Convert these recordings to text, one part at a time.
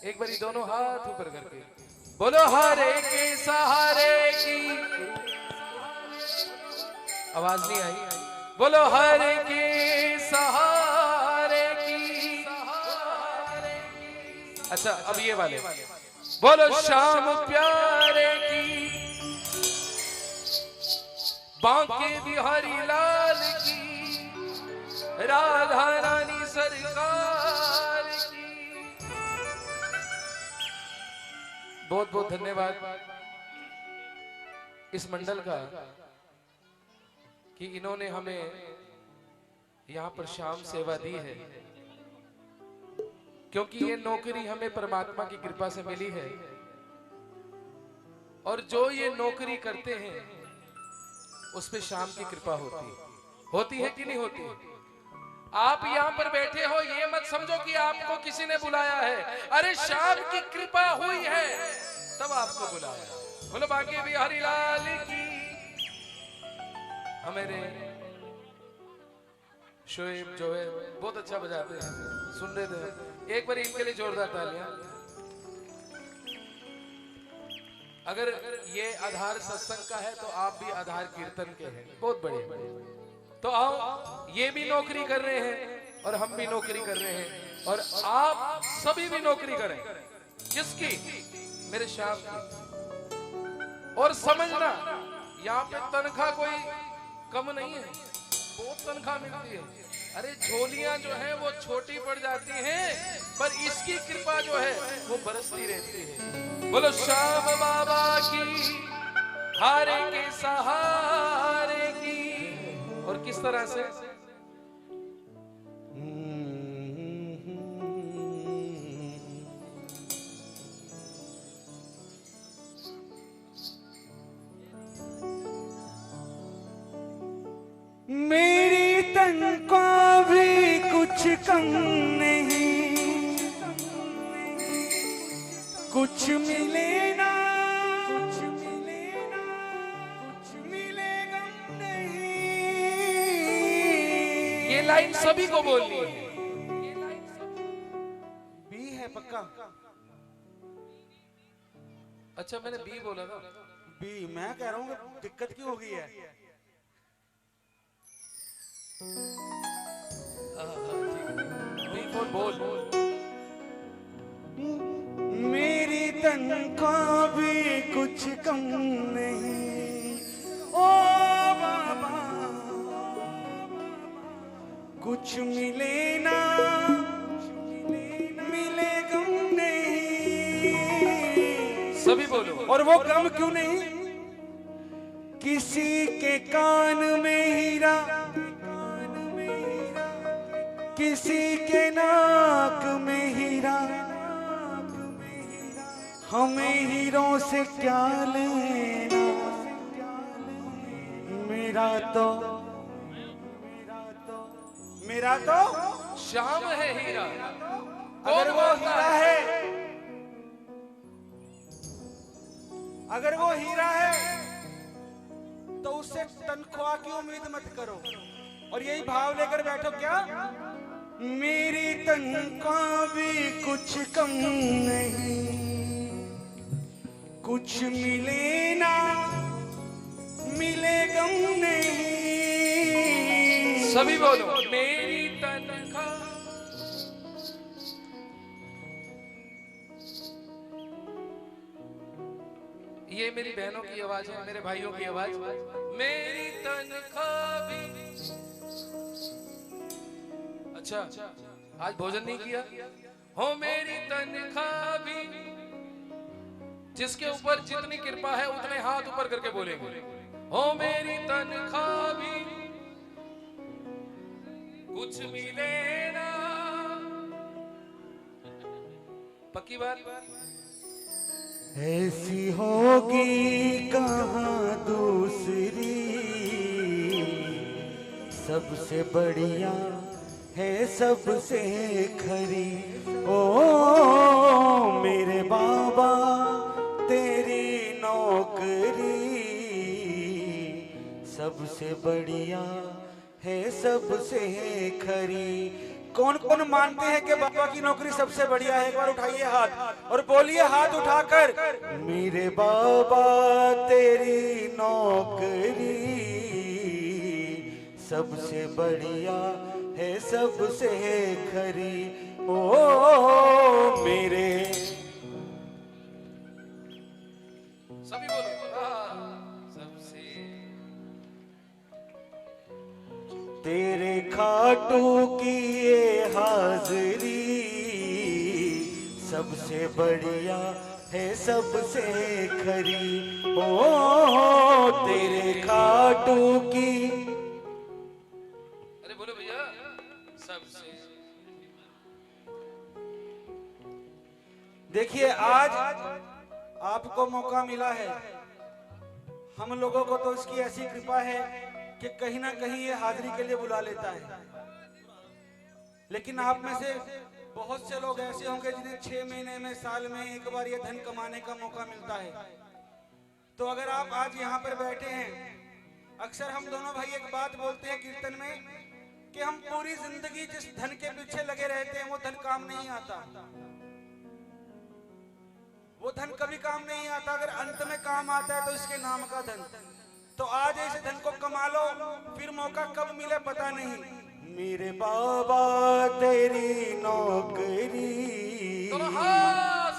एक बारी दोनों हाथ ऊपर करके बोलो हरे के सहारे की। आवाज नहीं आई। बोलो हरे के सहारे की। अच्छा अब ये वाले बोलो श्याम प्यारे की। बांके बिहारी लाल की। राधा रानी सरकार की। बहुत बहुत धन्यवाद इस मंडल का कि इन्होंने हमें यहाँ पर शाम सेवा दी है, क्योंकि ये नौकरी हमें परमात्मा की कृपा से मिली है। और जो ये नौकरी करते हैं उस पे शाम की कृपा होती है कि नहीं होती? आप यहाँ पर बैठे हो ये मत समझो कि आपको किसी ने बुलाया है। अरे शाम की कृपा हुई है तब आपको बुलाया। बोलो बांके बिहारी लाल की। हमारे शोएब जो है बहुत अच्छा बजाते हैं, सुन रहे थे। एक बार इनके लिए जोरदार तालियां। अगर ये आधार सत्संग का है तो आप भी आधार कीर्तन के हैं, बहुत बढ़िया। तो आओ, ये भी नौकरी कर रहे हैं और हम भी नौकरी कर रहे हैं और आप सभी भी नौकरी करें। किसकी? मेरे श्याम की। और समझना यहाँ पे तनख्वाह कोई कम नहीं है, बहुत तनख्वाह मिलती है। अरे झोलियां जो है वो छोटी पड़ जाती हैं, पर इसकी कृपा जो है वो बरसती रहती है। बोलो श्याम बाबा की, हारे के सहारे की। और किस तरह से? मेरी तनख्वाह भी कुछ कम नहीं, कुछ मिले ना कुछ मिलेगा नहीं। ये लाइन सभी को बोलनी है। बी है पक्का? अच्छा मैंने बी बोला था। बी मैं कह रहा हूँ दिक्कत क्यों हो गई है? बोल। मेरी तनख्वाह भी कुछ कम नहीं ओ बाबा, कुछ मिले ना मिले गम नहीं। सभी बोलो। और वो गम क्यों नहीं? किसी के कान में हीरा, किसी के नाक में हीरा, हमें हीरों से क्या लेना। मेरा तो श्याम है हीरा। अगर वो हीरा है, अगर वो हीरा है तो उससे तनख्वाह की उम्मीद मत करो और यही भाव लेकर बैठो। क्या? मेरी तनख्वाह भी कुछ कम नहीं, कुछ मिले ना मिले गम नहीं। सभी बोलो। मेरी तनख्वाह। ये मेरी बहनों की आवाज है, मेरे भाइयों की आवाज। मेरी तनख्वाह भी। अच्छा आज भोजन नहीं किया हो? मेरी तनख्वाह भी। जिसके ऊपर जितनी कृपा है उतने हाथ ऊपर करके बोलेंगे हो मेरी तनख्वाह भी कुछ मिले ना। पक्की बात? ऐसी होगी कहाँ दूसरी, सबसे बढ़िया है सबसे खरी। ओ मेरे बाबा तेरी नौकरी सबसे बढ़िया है सबसे खरी। कौन कौन मानते हैं कि बाबा की नौकरी सबसे बढ़िया है? एक बार उठाइए हाथ और बोलिए हाथ उठाकर, मेरे बाबा तेरी नौकरी सबसे बढ़िया है, सबसे खरी। ओ मेरे, सभी बोलो सबसे। तेरे खाटू की ये हाजिरी सबसे बढ़िया है, सबसे खरी। ओ तेरे खाटू की, अरे बोलो भैया सबसे। देखिए आज आपको मौका मिला है, हम लोगों को तो इसकी ऐसी कृपा है कि कहीं ना कहीं ये हाजिरी के लिए बुला लेता है। लेकिन आप में से बहुत से लोग ऐसे होंगे जिन्हें 6 महीने में, साल में एक बार ये धन कमाने का मौका मिलता है। तो अगर आप आज यहाँ पर बैठे हैं, अक्सर हम दोनों भाई एक बात बोलते हैं कीर्तन में कि हम पूरी जिंदगी जिस धन के पीछे लगे रहते हैं वो धन काम नहीं आता, वो धन कभी काम नहीं आता। अगर अंत में काम आता है तो इसके नाम का धन। तो आज ऐसे धन को कमा लो, फिर मौका कब मिले पता नहीं। मेरे बाबा तेरी नौकरी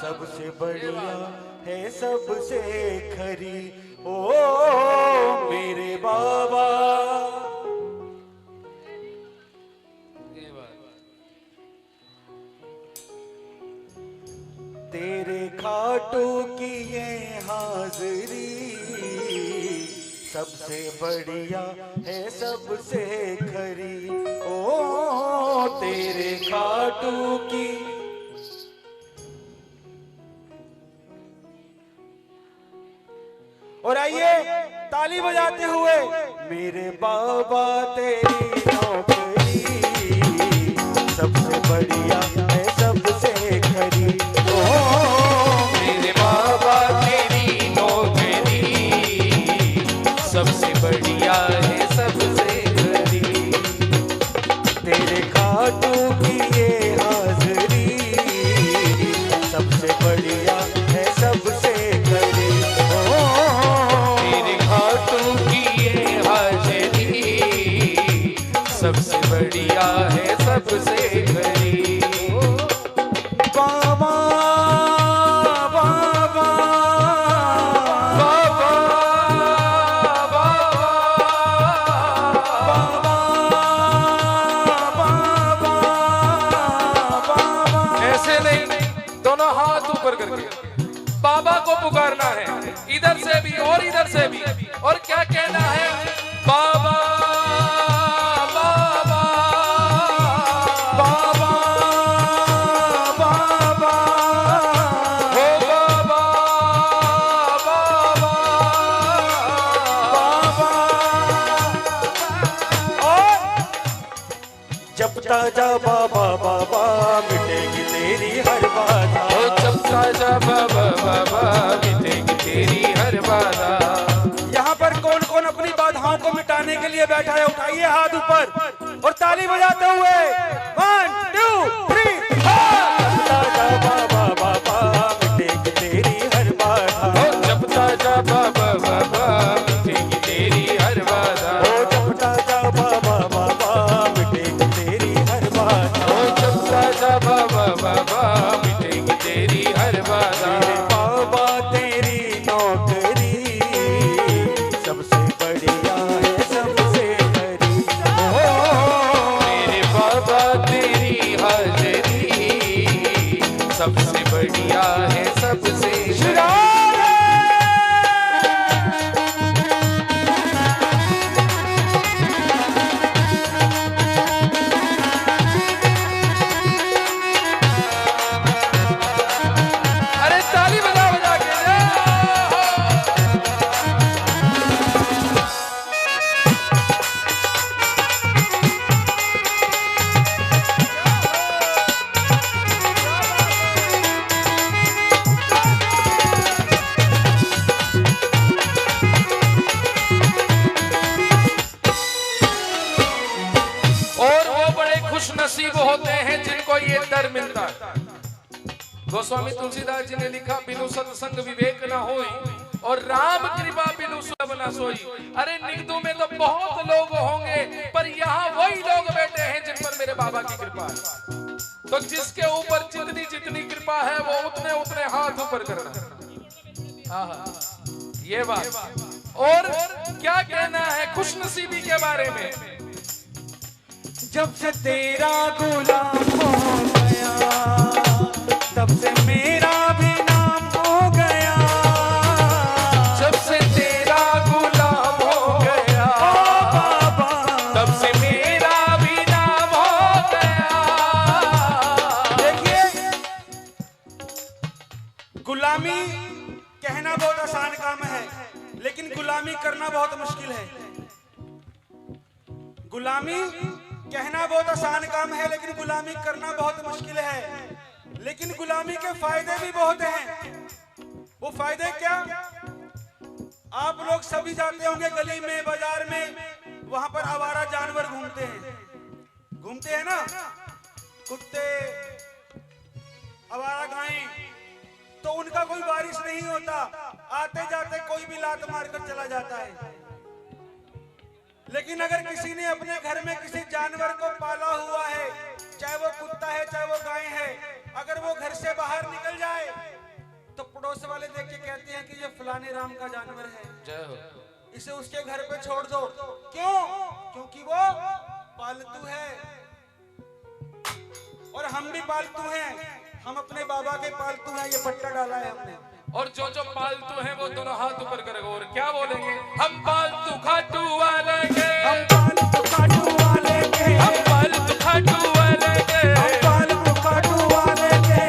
सबसे बढ़िया है, सबसे खरी। ओ मेरे बाबा, तेरे खाटू की ये हाजिरी सबसे बढ़िया है, सबसे खरी। ओ तेरे खाटू की, और आइए ताली बजाते हुए, मेरे बाबा तेरी नौकरी सबसे बढ़िया है, सबसे खरी। मेरे बाबा तेरी नौकरी सबसे बढ़िया है, सबसे खरी। तेरे खाटू की ये हाजिरी सबसे बढ़िया है, सबसे खरी। तेरे खाटू की ये हाजिरी सबसे बढ़िया है, सबसे खरी। बाबा बाबा बाबा ऐसे नहीं, दोनों हाथ ऊपर करके बाबा को पुकारना है, इधर से भी और इधर से भी। और क्या कहना है? बाबा बाबा बाबा बाबा हो बाबा बाबा बाबा। और जपता जा बाबा बाबा, मिटेगी तेरी हर बाधा। ओ चपका जा बाबा बाबा, मिटेगी तेरी हर बाधा। यहाँ पर कौन कौन अपनी बाधाओं को मिटाने के लिए बैठा है? उठाइए हाथ ऊपर और ताली बजाते हुए 1 2 3 जपता जा बाबा बाबा, मिटेगी तेरी हर बाधा। ओ जपता जा बाबा बाबा, मिटेगी तेरी हर बाधा। ओ जपता जा बाबा बाबा, मिटेगी तेरी हर बाधा। ओ जपता जा बाबा बाबा, मिटेगी तेरी हर बाधा। मेरे बाबा तेरी नौकरी सबसे बढ़िया है, सबसे खरी। मेरे बाबा तेरी हाजिरी सबसे बढ़िया है, सबसे अरे ताली बजा बजा के डर मिलता है। गोस्वामी तुलसीदास जी ने लिखा, बिनु सत्संग विवेक न होई और राम कृपा बिनु सब न सोई। अरे निगदू में तो बहुत लोग होंगे, पर यहाँ वही लोग बैठे हैं जिन पर मेरे बाबा की कृपा है। तो जिसके ऊपर जितनी जितनी कृपा है वो उतने उतने हाथ ऊपर करना। ये बात। और क्या कहना है खुशनसीबी के बारे में? जब से तेरा गुलाम हो गया, तब से मेरा भी नाम हो गया। जब से तेरा गुलाम हो गया, बाबा, तब से मेरा भी नाम हो गया। देखिए, गुलामी कहना बहुत आसान काम है, लेकिन गुलामी करना बहुत मुश्किल है। गुलामी कहना बहुत आसान काम है, लेकिन गुलामी करना बहुत मुश्किल है। लेकिन गुलामी के फायदे भी बहुत हैं। वो फायदे क्या? आप लोग सभी जाते होंगे गली में, बाजार में, वहां पर आवारा जानवर घूमते हैं ना, कुत्ते, आवारा गायें। तो उनका कोई बारिश नहीं होता, आते जाते कोई भी लात मारकर चला जाता है। लेकिन अगर किसी ने अपने घर में किसी जानवर को पाला हुआ है, चाहे वो कुत्ता है चाहे वो गाय है, अगर वो घर से बाहर निकल जाए तो पड़ोस वाले देख के कहते हैं कि ये फलाने राम का जानवर है, जय हो। इसे उसके घर पे छोड़ दो। क्यों? क्योंकि वो पालतू है। और हम भी पालतू हैं, हम अपने बाबा के पालतू हैं। ये पट्टा डाला है हमने। और जो जो पालतू हैं वो दोनों हाथ ऊपर करेंगे और क्या बोलेंगे? हम पालतू खाटू वाले के, हम पालतू खाटू वाले के, हम पालतू खाटू वाले के, हम पालतू खाटू वाले के।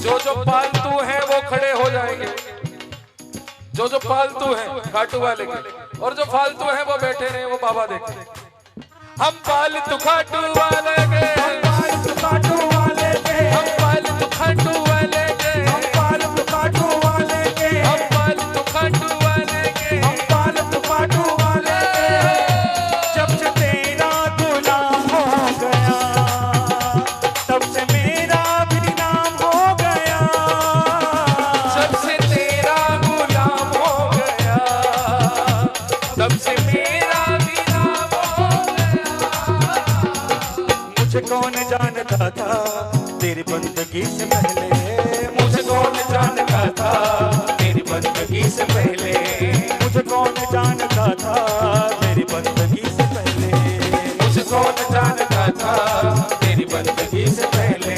जो जो पालतू हैं वो खड़े हो जाएंगे, जो जो पालतू हैं खाटू वाले के, और जो फालतू हैं वो बैठे रहे, वो बाबा देखे। हम पालतू खाटू वाले के, हम पालतू खाटू वाले के, हम पालतू खाटू वाले के, हम पालतू खाटू वाले के, हम पालतू खाटू वाले के, हम पालतू खाटू वाले के। जब से तेरा गुलाम हो गया, तब से मेरा भी नाम हो गया। जब से तेरा गुलाम हो गया, तब से मेरा भी नाम हो गया। मुझे कौन जानता था तेरी बंदगी से पहले, मुझे कौन जानता था तेरी बंदगी से पहले, मुझे कौन जानता था तेरी बंदगी से पहले, मुझे कौन जानता था तेरी बंदगी से पहले।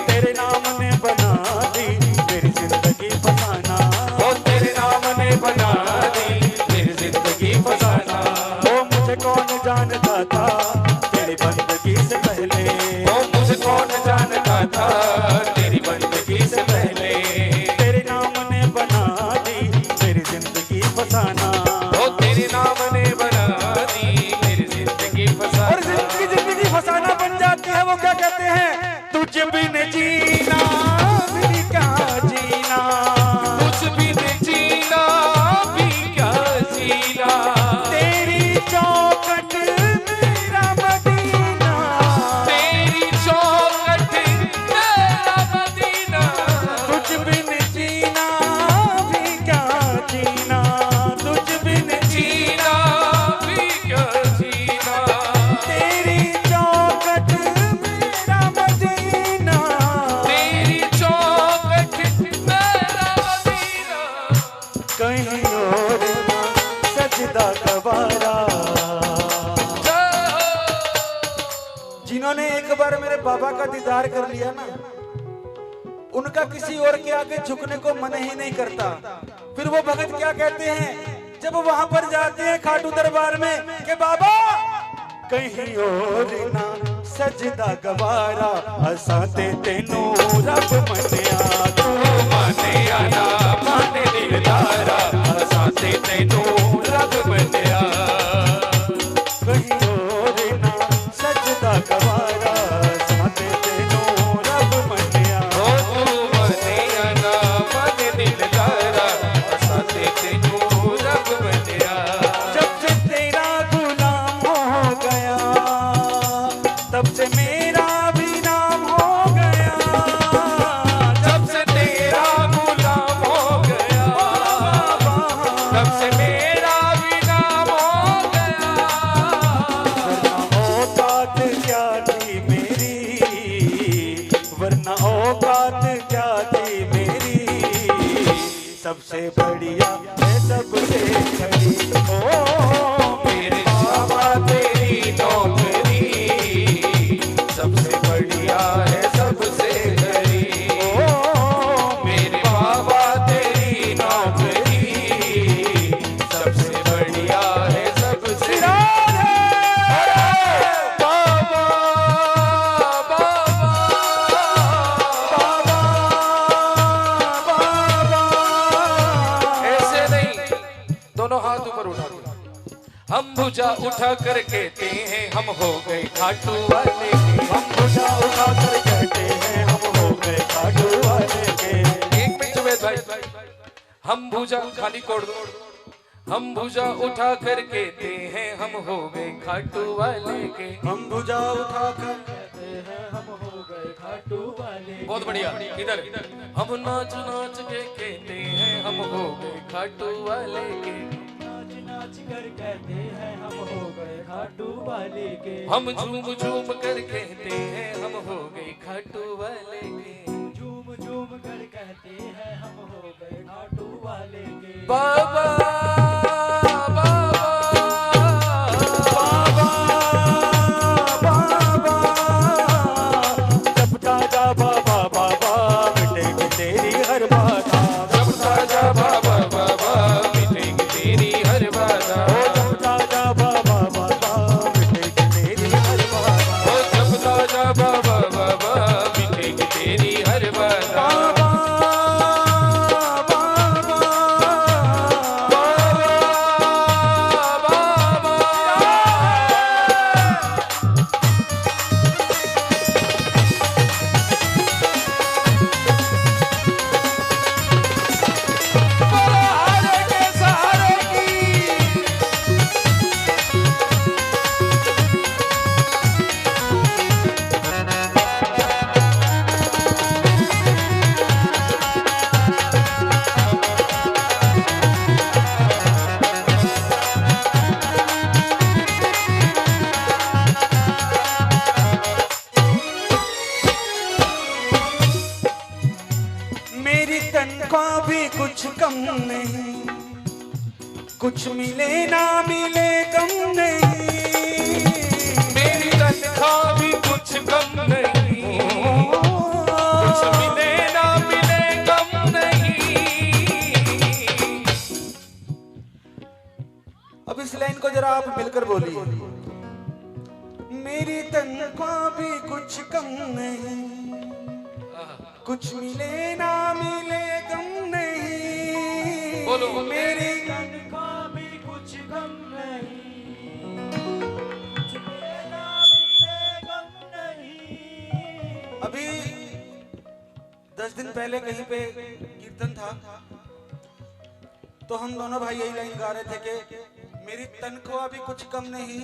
तेरे नाम ने बना दी मेरी जिंदगी फसाना, ओ तेरे नाम ने बना दी मेरी जिंदगी फसाना। ओ मुझे कौन जानता था तेरी बंदगी से पहले, ओ मुझे कौन जानता था तेरी बंदगी से पहले। तेरे नाम ने बना दी मेरी जिंदगी फसाना। ओ तेरे नाम ने बना दी मेरी जिंदगी फसाना। और जिंदगी फसाना बन जाती है। वो क्या कहते हैं? तुझ बिन जीना भी क्या जीना, कुछ भी नहीं जीना भी क्या जीना। तेरी चौखट मेरा मदीना, तेरी चौखट मेरा मदीना। तुझ बिन जीना भी क्या जीना, तुझ बिन जीना भी क्या जीना। तेरी चौखट मेरा मदीना, तेरी चौखट मेरा मदीना। कहीं और ना सजदा गवारा। जिन्होंने एक बार मेरे बाबा का दीदार कर लिया ना, उनका किसी और के आगे झुकने को मन ही नहीं करता। फिर वो भगत क्या कहते हैं जब वहां पर जाते हैं खाटू दरबार में कि बाबा कहीं और ना सजदा गवारा, असाते तेनू रब मनिया, तू माने आना माने दिलदारा, असाते तेनू रब बंदिया। कहीं और ना सजदा गवारा, असाते तेनू रब मनिया। ओ तू माने आना माने दिलदारा, असाते तेनू रब बंदिया। जब से तेरा गुलाम हो गया, तब से मेरा भी नाम हो गया। सबसे बढ़िया है सबसे खरी। ओ मेरे बाबा तेरी नौकरी सबसे बढ़िया है सबसे खरी। ओ मेरे बाबा तेरी नौकरी सबसे बढ़िया है सबसे। बाबा बाबा ऐसे नहीं, दोनों हाथ ऊपर उठा के हम भुजा उठा कर कहते हैं हम हो गए खाटू वाले के। हम भुजा उठा कर कहते हैं हम हो गए खाटू वाले के। एक मिनट जुबेद भाई, हम भुजा खाली कोड दो। हम भुजा उठा कर कहते हैं हम हो गए खाटू वाले के। हम भुजा उठा कर कहते हैं हम हो गए खाटू वाले के। बहुत बढ़िया, इधर हम नाच नाच के कहते हैं हम हो गए खाटू वाले के। नाच नाच कर कहते हैं हम हो गए खाटू वाले के। हम झूम झूम कर कहते हैं हम हो गए खाटू वाले के। झूम झूम कर कहते हैं हम हो गए खाटू वाले के। बाबा कुछ कम नहीं, कुछ मिले ना मिले कम नहीं। मेरी तनख्वाह भी कुछ कम नहीं, कुछ मिले ना मिले कम नहीं। अब इस लाइन को जरा आप मिलकर बोलिए। मेरी तनख्वाह भी कुछ कम नहीं, कुछ मिले ना मिले कम नहीं। बोलो मेरी तनख्वाह भी कुछ कम नहीं, कुछ मिले ना मिले कम नहीं। अभी 10 दिन पहले कहीं पे कीर्तन था, तो हम दोनों भाई यही लाइन गा रहे थे कि मेरी तनख्वाह भी कुछ कम नहीं,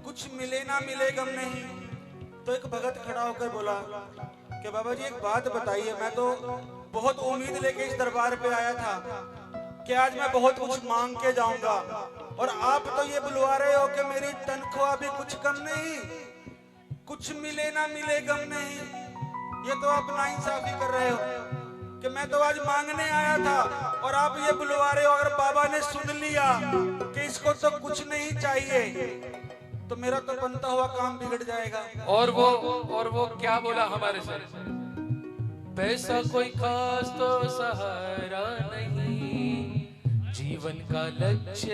कुछ मिले ना मिले गम नहीं। तो एक भगत खड़ा होकर बोला कि बाबा जी एक बात बताइए, मैं तो बहुत उम्मीद लेके इस दरबार पे आया था कि आज मैं बहुत कुछ मांग के जाऊंगा, और आप तो ये बुलवा रहे हो कि मेरी तनख्वाह भी कुछ कम नहीं, कुछ मिले ना मिले गम नहीं। ये तो आप नाइंसाफी कर रहे हो कि मैं तो आज मांगने आया था और आप ये बुलवा रहे हो। अगर बाबा ने सुन लिया कि इसको तो कुछ नहीं चाहिए, तो मेरा तो बनता हुआ काम बिगड़ जाएगा। और वो क्या बोला हमारे से, पैसा कोई खास तो सहारा नहीं, जीवन का लक्ष्य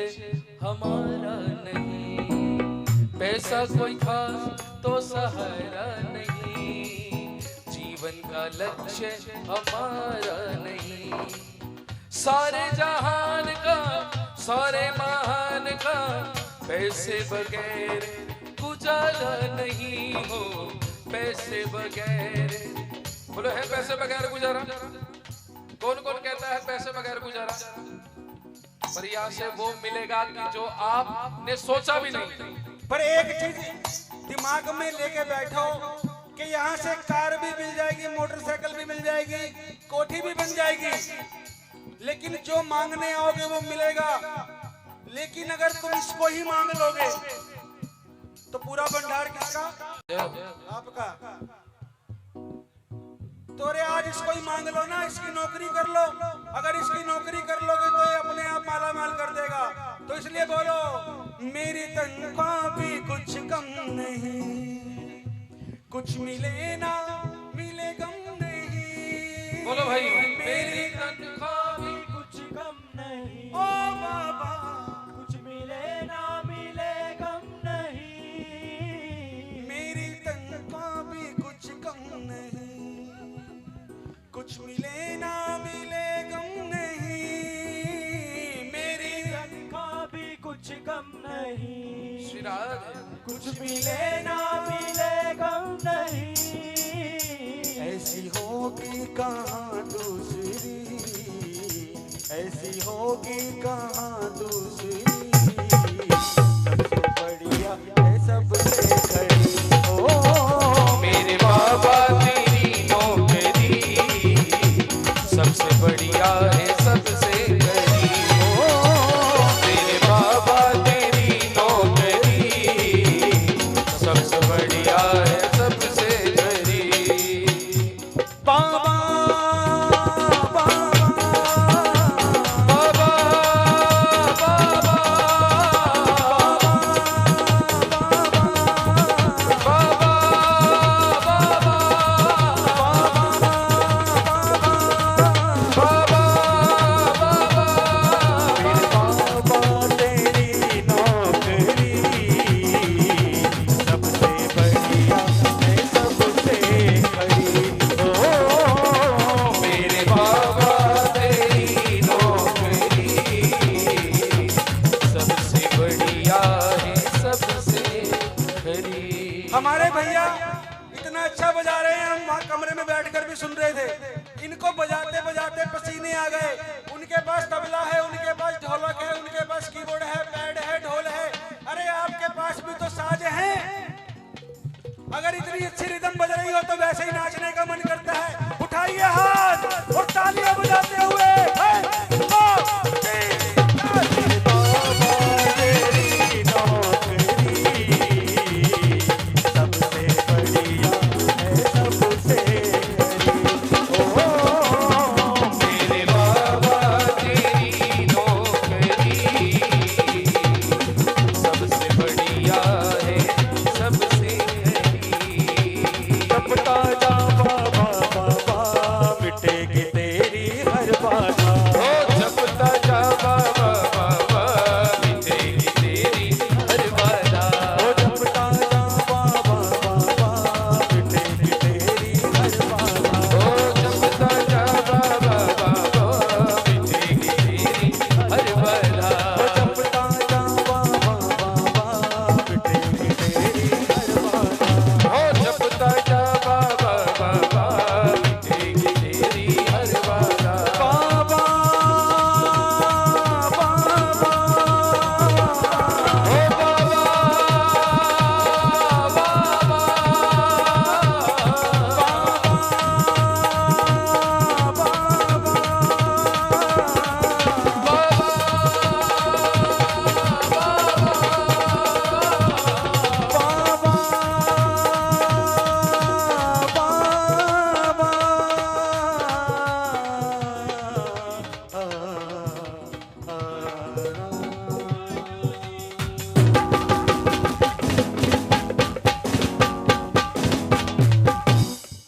हमारा नहीं। पैसा कोई खास तो सहारा नहीं, जीवन का लक्ष्य हमारा नहीं। सारे जहान का सारे महान का पैसे बगैर गुजारा नहीं हो, पैसे बगैर। बोलो है पैसे बगैर गुजारा? कौन कौन कहता है पैसे बगैर गुजारा? पर यहाँ से वो मिलेगा कि जो आपने सोचा भी नहीं। पर एक चीज दिमाग में लेके बैठो कि यहाँ से कार भी मिल जाएगी, मोटरसाइकिल भी मिल जाएगी, कोठी भी बन जाएगी, लेकिन जो मांगने आओगे वो मिलेगा। लेकिन अगर तुम इसको ही मांग लोगे तो पूरा भंडार किसका? आपका। तो अरे आज इसको ही मांग लो ना, इसकी नौकरी कर लो। अगर इसकी नौकरी कर लो इसलिए बोलो मेरी तनख्वाह भी कुछ कम नहीं, कुछ मिले ना मिले गम नहीं। बोलो भाई, मेरी तनख्वाह भी कुछ कम नहीं, ओ बाबा कुछ मिले ना मिले गम नहीं। मेरी तनख्वाह भी कुछ कम नहीं, कुछ मिले ना मिले गम नहीं। मेरी तनख्वाह भी कुछ कम नहीं, श्री राधे, कुछ मिले ना मिले गम नहीं। ऐसी होगी कहाँ दूसरी, ऐसी होगी कहाँ दूसरी, सबसे बढ़िया है सबसे खड़ी। ओ मेरे बाबा तेरी नौकरी सबसे बढ़िया है सबसे करीब। मेरे बाबा तेरी नौकरी सबसे बढ़िया है सबसे करीब। बाबा बाबा बाबा हमारे भैया इतना अच्छा बजा रहे हैं, हम वहाँ कमरे में बैठकर भी सुन रहे थे। इनको बजाते बजाते पसीने आ गए। उनके पास तबला है, उनके पास ढोलक है, उनके पास कीबोर्ड है, पैड है, ढोल है। अरे आपके पास भी तो साज है। अगर इतनी अच्छी रिदम बज रही हो तो वैसे ही नाचने का मन करता है। उठाइए हाथ और तालियां बजाते हुए।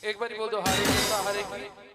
एक बार बोल दो हरे कृष्णा हरे कृष्णा।